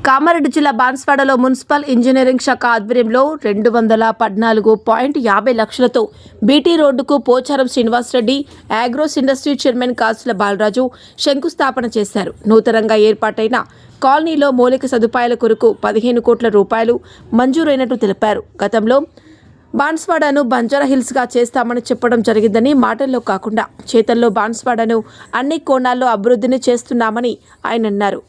కామారెడ్డి జిల్లా బాన్స్వాడలో municipal engineering శాఖ ఆధ్వర్యంలో 214.50 లక్షలతో బీటీ రోడ్డుకు Pocharam Srinivas Reddy Agros industry chairman Kasula Balaraju శంకుస్థాపన చేశారు. నూతనంగా ఏర్పాటైన కాలనీలో మౌలిక సదుపాయాల కొరకు 15 కోట్ల రూపాయలు మంజూరైనట్టు తెలిపారు. గతంలో బాన్స్వాడను బంజారా హిల్స్గా చేస్తామని చెప్పడం జరిగిందని, మాటల్లో కాకుండా చేతల్లో బాన్స్వాడను అన్ని కోణాల్లో అభివృద్ధిని చేస్తున్నామని ఆయన అన్నారు.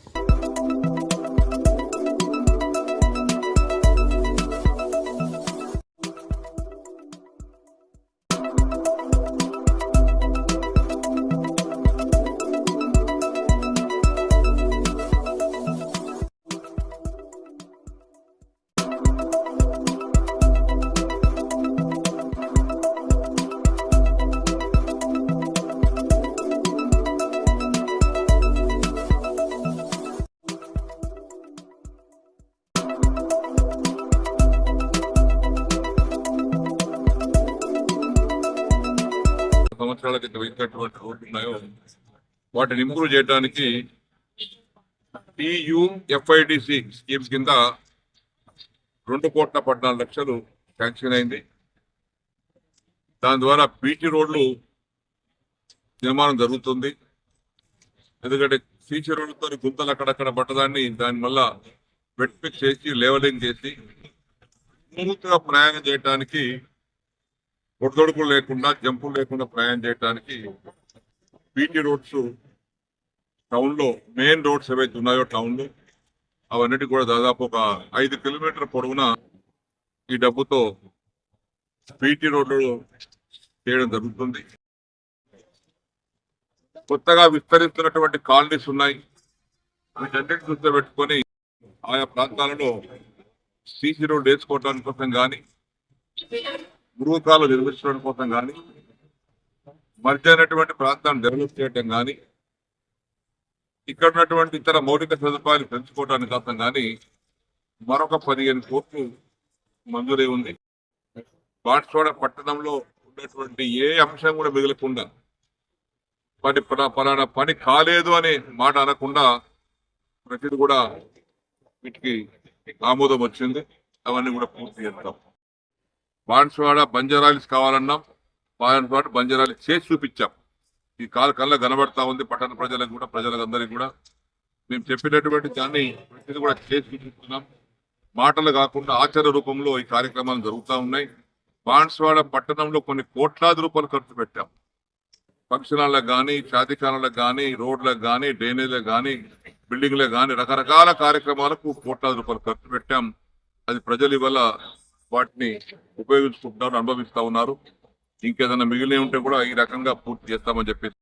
సంవత్సరాల క్రితం వేసినటువంటి రోడ్లు ఉన్నాయో వాటిని ఇంప్రూవ్ చేయడానికి టీయూఎఫ్ఐడిసి స్కీమ్స్ కింద 2,14 లక్షలు శాంక్షన్ అయింది. దాని ద్వారా బీటీ రోడ్లు నిర్మాణం జరుగుతుంది. ఎందుకంటే సీసీ రోడ్లతో గుంతలు అక్కడక్కడ పట్టదాన్ని దాని వల్ల వెట్ ఫిక్స్ చేసి లెవలింగ్ చేసి స్మూత్గా ప్రయాణం చేయడానికి, ఒడిదొడుకులు లేకుండా జంపులు లేకుండా ప్రయాణం చేయడానికి బీటీ రోడ్స్ టౌన్లో మెయిన్ రోడ్స్ ఏవైతే ఉన్నాయో టౌన్లో అవన్నిటి కూడా దాదాపు ఒక 5 కిలోమీటర్ల పొడవున ఈ డబ్బుతో బీటీ రోడ్లు చేయడం జరుగుతుంది. కొత్తగా విస్తరిస్తున్నటువంటి కాలనీస్ ఉన్నాయి. వీటన్నిటి దృష్టిలో పెట్టుకొని ఆయా ప్రాంతాలలో సీసీ రోడ్ వేసుకోవడానికి కోసం కానీ, గృహకాలు నిర్మించడం కోసం కానీ, మధ్యైనటువంటి ప్రాంతాన్ని డెవలప్ చేయడం కానీ, ఇక్కడ ఉన్నటువంటి ఇతర మౌలిక సదుపాయాలు పెంచుకోవడానికి కోసం కానీ మరొక 15 కోట్లు మంజూరై ఉంది. బాన్స్వాడ పట్టణంలో ఉన్నటువంటి ఏ అంశం కూడా మిగలకుండా, పలానా పని కాలేదు అనే మాట అనకుండా ప్రతిది కూడా వీటికి ఆమోదం వచ్చింది. అవన్నీ కూడా పూర్తి చేస్తాం. బాన్స్వాడ బంజారాలిస్ కావాలన్నాం, బాన్స్వాడ బంజారాలిస్ చేసి చూపించాం. ఈ కళ్ళ కనబడతా ఉంది పట్టణ ప్రజలకు కూడా, ప్రజలందరికీ కూడా మేము చెప్పినటువంటి దాన్ని ప్రతిదీ కూడా చేసి చూపిస్తున్నాం. మాటలు కాకుండా ఆచరణ రూపంలో ఈ కార్యక్రమాలు జరుగుతూ ఉన్నాయి. బాన్స్వాడ పట్టణంలో కొన్ని కోట్లాది రూపాయలు ఖర్చు పెట్టాం. ఫంక్షన్ హాల్లకు కానీ, షాదీఖానాలకు కానీ, రోడ్లకు కానీ, డ్రైనేజ్లకు కానీ, బిల్డింగ్లకు కానీ రకరకాల కార్యక్రమాలకు కోట్లాది రూపాయలు ఖర్చు పెట్టాం. అది ప్రజలు ఇవాళ వాటిని ఉపయోగించుకుంటున్నారు, అనుభవిస్తూ ఉన్నారు. ఇంకేదైనా మిగిలిన ఉంటే కూడా ఈ రకంగా పూర్తి చేస్తామని చెప్పేసి